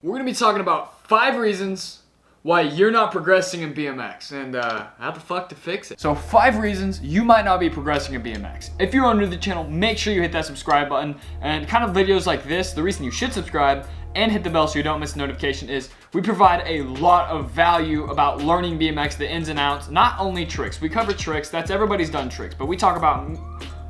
We're going to be talking about 5 reasons why you're not progressing in BMX and how the fuck to fix it. So 5 reasons you might not be progressing in BMX. If you're new to the channel, make sure you hit that subscribe button. And kind of videos like this, the reason you should subscribe and hit the bell so you don't miss a notification is we provide a lot of value about learning BMX, the ins and outs, not only tricks. We cover tricks, that's everybody's done tricks, but we talk about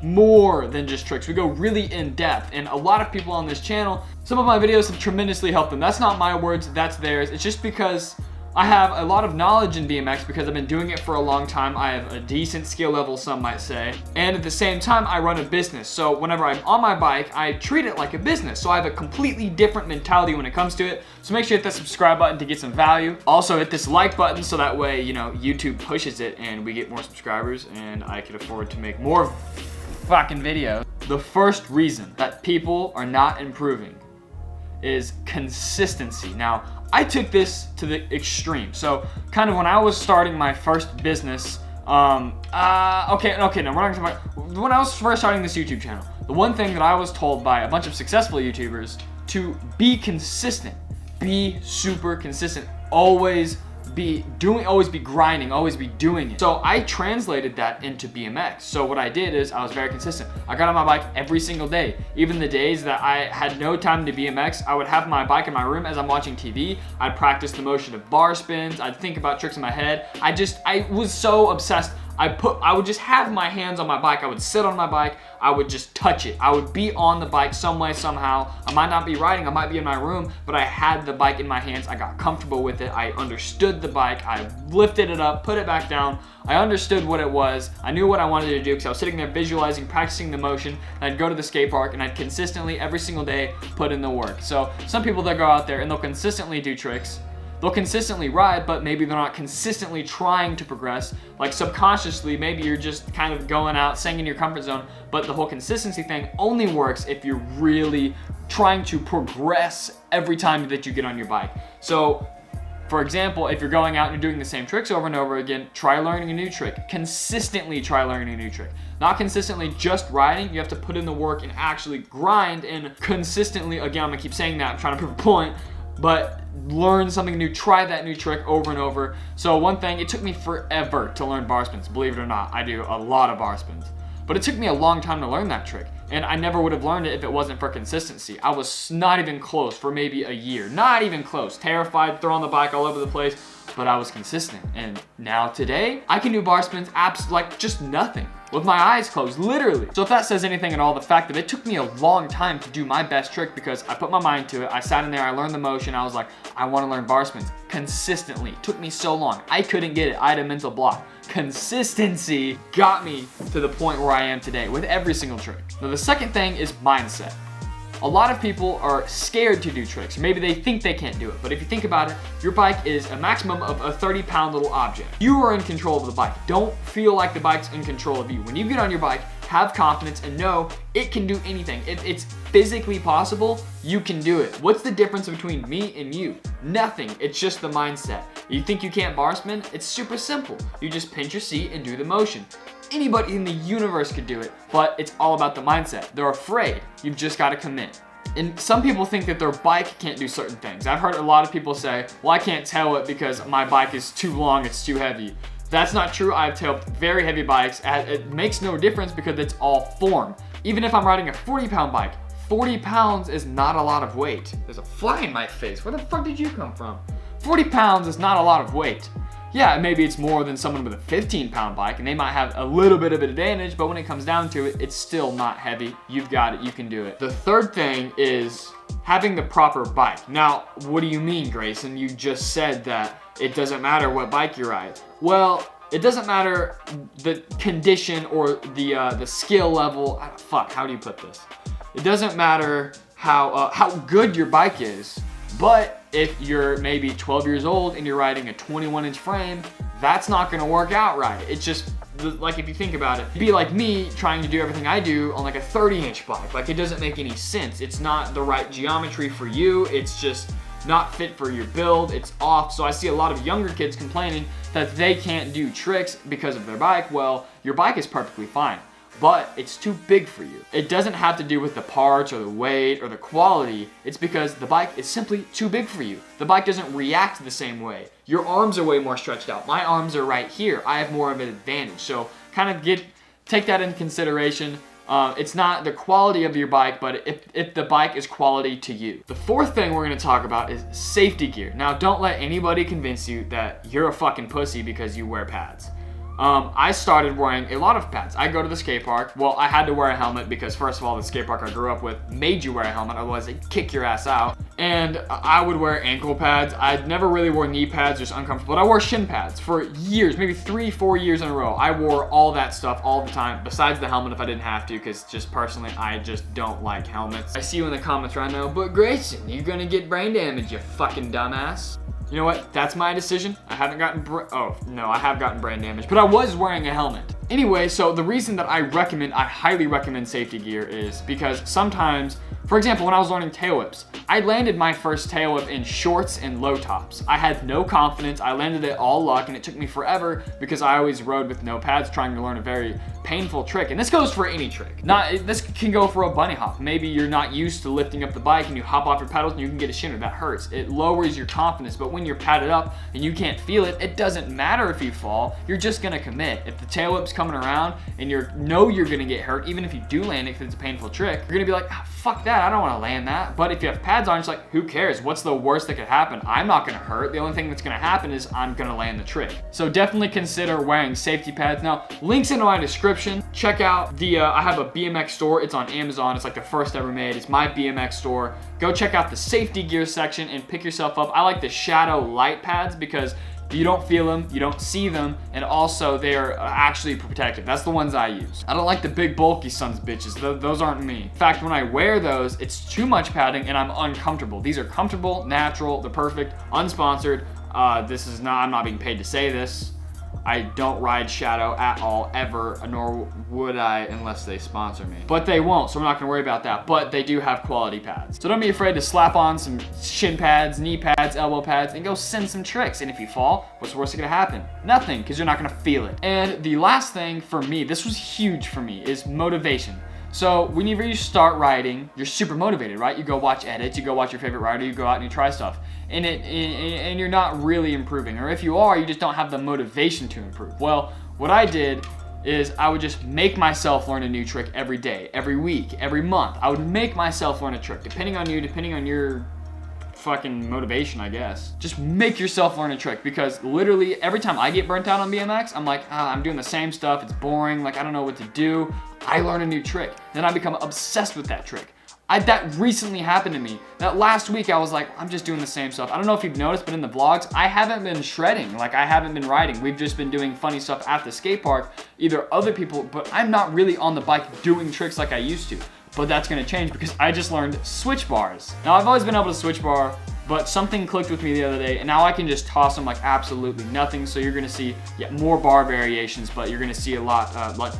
more than just tricks. We go really in depth, and a lot of people on this channel, some of my videos have tremendously helped them. That's not my words, that's theirs. It's just because I have a lot of knowledge in BMX because I've been doing it for a long time. I have a decent skill level, some might say. And at the same time, I run a business. So whenever I'm on my bike, I treat it like a business. So I have a completely different mentality when it comes to it. So make sure you hit that subscribe button to get some value. Also hit this like button so that way, you know, YouTube pushes it and we get more subscribers and I can afford to make more fucking videos. The first reason that people are not improving is consistency. Now, I took this to the extreme. So, kind of when I was starting my first business, no, we're not gonna talk about, when I was first starting this YouTube channel, the one thing that I was told by a bunch of successful YouTubers to be consistent, be super consistent, always be grinding, always be doing it. So I translated that into BMX. So what I did is I was very consistent. I got on my bike every single day. Even the days that I had no time to BMX, I would have my bike in my room as I'm watching TV. I'd practice the motion of bar spins. I'd think about tricks in my head. I was so obsessed. I would just have my hands on my bike. I would sit on my bike. I would just touch it. I would be on the bike some way, somehow. I might not be riding. I might be in my room, but I had the bike in my hands. I got comfortable with it. I understood the bike. I lifted it up, put it back down. I understood what it was. I knew what I wanted to do because I was sitting there visualizing, practicing the motion. And I'd go to the skate park and I'd consistently, every single day, put in the work. So some people, they'll go out there and they'll consistently do tricks. They'll consistently ride, but maybe they're not consistently trying to progress. Like subconsciously, maybe you're just kind of going out, staying in your comfort zone, but the whole consistency thing only works if you're really trying to progress every time that you get on your bike. So, for example, if you're going out and you're doing the same tricks over and over again, try learning a new trick. Consistently try learning a new trick. Not consistently just riding, you have to put in the work and actually grind and consistently, again, I'm gonna keep saying that, I'm trying to prove a point, but learn something new, try that new trick over and over. So one thing, it took me forever to learn bar spins, believe it or not. I do a lot of bar spins, but it took me a long time to learn that trick. And I never would have learned it if it wasn't for consistency. I was not even close for maybe a year, not even close. Terrified, throwing the bike all over the place, but I was consistent. And now today, I can do bar spins like just nothing, with my eyes closed, literally. So if that says anything at all, the fact that it took me a long time to do my best trick because I put my mind to it, I sat in there, I learned the motion, I was like, I wanna learn bar spins consistently. It took me so long, I couldn't get it, I had a mental block. Consistency got me to the point where I am today with every single trick. Now the second thing is mindset. A lot of people are scared to do tricks. Maybe they think they can't do it, but if you think about it, your bike is a maximum of a 30-pound little object. You are in control of the bike. Don't feel like the bike's in control of you. When you get on your bike, have confidence and know it can do anything. If it's physically possible, you can do it. What's the difference between me and you? Nothing. It's just the mindset. You think you can't bar spin? It's super simple. You just pinch your seat and do the motion. Anybody in the universe could do it, but it's all about the mindset. They're afraid. You've just got to commit. And some people think that their bike can't do certain things. I've heard a lot of people say, well, I can't tail it because my bike is too long, it's too heavy. That's not true. I've tailed very heavy bikes. It makes no difference because it's all form. Even if I'm riding a 40-pound bike, 40 pounds is not a lot of weight. There's a fly in my face. Where the fuck did you come from? 40 pounds is not a lot of weight. Yeah, maybe it's more than someone with a 15-pound bike and they might have a little bit of an advantage, but when it comes down to it, it's still not heavy. You've got it, you can do it. The third thing is having the proper bike. Now, what do you mean, Grayson? You just said that it doesn't matter what bike you ride. Well, it doesn't matter the condition or the skill level. How do you put this? It doesn't matter how good your bike is, but if you're maybe 12 years old and you're riding a 21-inch frame, that's not gonna work out right. It's just, like if you think about it, it'd be like me trying to do everything I do on like a 30-inch bike. Like it doesn't make any sense. It's not the right geometry for you. It's just not fit for your build. It's off. So I see a lot of younger kids complaining that they can't do tricks because of their bike. Well, your bike is perfectly fine. but it's too big for you. It doesn't have to do with the parts or the weight or the quality. It's because the bike is simply too big for you. The bike doesn't react the same way. Your arms are way more stretched out. My arms are right here. I have more of an advantage. So kind of take that into consideration. It's not the quality of your bike, but if the bike is quality to you. The fourth thing we're gonna talk about is safety gear. Now, don't let anybody convince you that you're a fucking pussy because you wear pads. I started wearing a lot of pads. I go to the skate park. Well, I had to wear a helmet because first of all, the skate park I grew up with made you wear a helmet, otherwise they'd kick your ass out. And I would wear ankle pads. I never really wore knee pads, just uncomfortable. But I wore shin pads for years, maybe 3-4 years in a row. I wore all that stuff all the time, besides the helmet if I didn't have to, because just personally, I just don't like helmets. I see you in the comments right now, but Greyson, you're gonna get brain damage, you fucking dumbass. You know what? That's my decision. I haven't gotten I have gotten brain damage, but I was wearing a helmet. Anyway, so the reason that I highly recommend safety gear is because sometimes, for example, when I was learning tail whips, I landed my first tail whip in shorts and low tops. I had no confidence. I landed it all luck, and it took me forever because I always rode with no pads trying to learn a very painful trick. And this goes for any trick. This can go for a bunny hop. Maybe you're not used to lifting up the bike and you hop off your pedals and you can get a shinner. That hurts. It lowers your confidence, but when you're padded up and you can't feel it, it doesn't matter if you fall. You're just gonna commit. If the tail whip's coming around and you're gonna get hurt, even if you do land it because it's a painful trick, you're gonna be like, fuck that, I don't wanna land that. But if you have pads on, it's like, who cares? What's the worst that could happen? I'm not gonna hurt. The only thing that's gonna happen is I'm gonna land the trick. So definitely consider wearing safety pads. Now, links in my description. Check out I have a BMX store. It's on Amazon. It's like the first ever made. It's my BMX store. Go check out the safety gear section and pick yourself up. I like the shadow light pads because you don't feel them, you don't see them, and also they're actually protective. That's the ones I use. I don't like the big bulky sons of bitches. Those aren't me. In fact, when I wear those, it's too much padding and I'm uncomfortable. These are comfortable, natural, they're perfect, unsponsored. I'm not being paid to say this. I don't ride Shadow at all, ever, nor would I unless they sponsor me. But they won't, so I'm not gonna worry about that. But they do have quality pads. So don't be afraid to slap on some shin pads, knee pads, elbow pads, and go send some tricks. And if you fall, what's the worst that's gonna happen? Nothing, because you're not gonna feel it. And the last thing for me, this was huge for me, is motivation. So whenever you start riding, you're super motivated, right? You go watch edits, you go watch your favorite rider, you go out and you try stuff. And you're not really improving. Or if you are, you just don't have the motivation to improve. Well, what I did is I would just make myself learn a new trick every day, every week, every month. I would make myself learn a trick, depending on your fucking motivation, I guess. Just make yourself learn a trick, because literally every time I get burnt out on BMX, I'm like, I'm doing the same stuff, it's boring, like I don't know what to do. I learn a new trick, then I become obsessed with that trick. That recently happened to me. That last week I was like, I'm just doing the same stuff. I don't know if you've noticed, but in the vlogs, I haven't been shredding. Like I haven't been riding. We've just been doing funny stuff at the skate park, either other people, but I'm not really on the bike doing tricks like I used to. But that's gonna change because I just learned switch bars. Now I've always been able to switch bar, but something clicked with me the other day, and now I can just toss them like absolutely nothing. So you're gonna see more bar variations, but you're gonna see a lot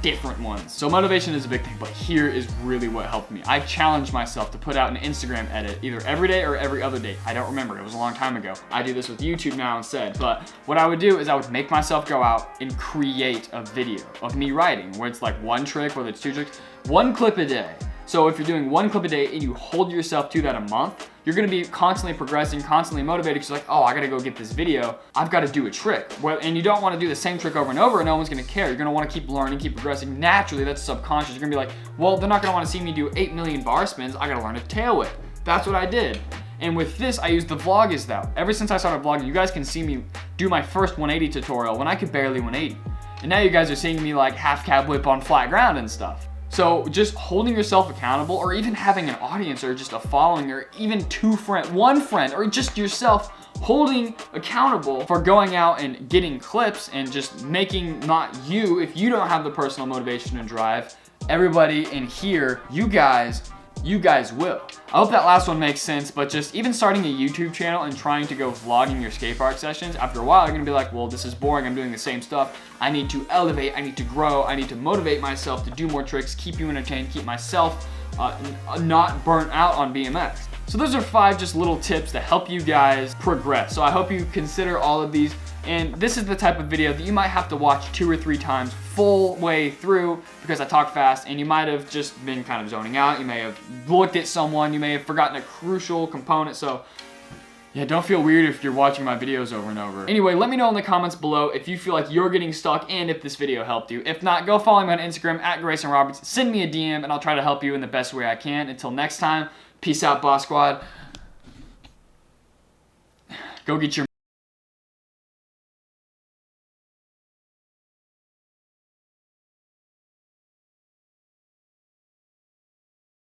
different ones. So motivation is a big thing, but here is really what helped me. I challenged myself to put out an Instagram edit either every day or every other day. I don't remember, it was a long time ago. I do this with YouTube now instead, but what I would do is I would make myself go out and create a video of me riding, where it's like one trick, whether it's two tricks, one clip a day. So if you're doing one clip a day and you hold yourself to that a month, you're gonna be constantly progressing, constantly motivated, because you're like, oh, I gotta go get this video. I've gotta do a trick. Well, and you don't wanna do the same trick over and over, and no one's gonna care. You're gonna wanna keep learning, keep progressing. Naturally, that's subconscious. You're gonna be like, well, they're not gonna wanna see me do 8 million bar spins. I gotta learn a tail whip. That's what I did. And with this, I used the vlog as that. Ever since I started vlogging, you guys can see me do my first 180 tutorial when I could barely 180. And now you guys are seeing me like half cab whip on flat ground and stuff. So just holding yourself accountable, or even having an audience, or just a following, or even one friend, or just yourself holding accountable for going out and getting clips and just making not you, if you don't have the personal motivation and drive, everybody in here, you guys will. I hope that last one makes sense, but just even starting a YouTube channel and trying to go vlogging your skate park sessions, after a while, you're gonna be like, well, this is boring, I'm doing the same stuff. I need to elevate, I need to grow, I need to motivate myself to do more tricks, keep you entertained, keep myself not burnt out on BMX. So those are 5 just little tips to help you guys progress. So I hope you consider all of these. And this is the type of video that you might have to watch 2 or 3 times full way through because I talk fast and you might have just been kind of zoning out. You may have looked at someone. You may have forgotten a crucial component. So yeah, don't feel weird if you're watching my videos over and over. Anyway, let me know in the comments below if you feel like you're getting stuck and if this video helped you. If not, go follow me on Instagram at Greyson Roberts. Send me a DM and I'll try to help you in the best way I can. Until next time, peace out, Boss Squad. Go get your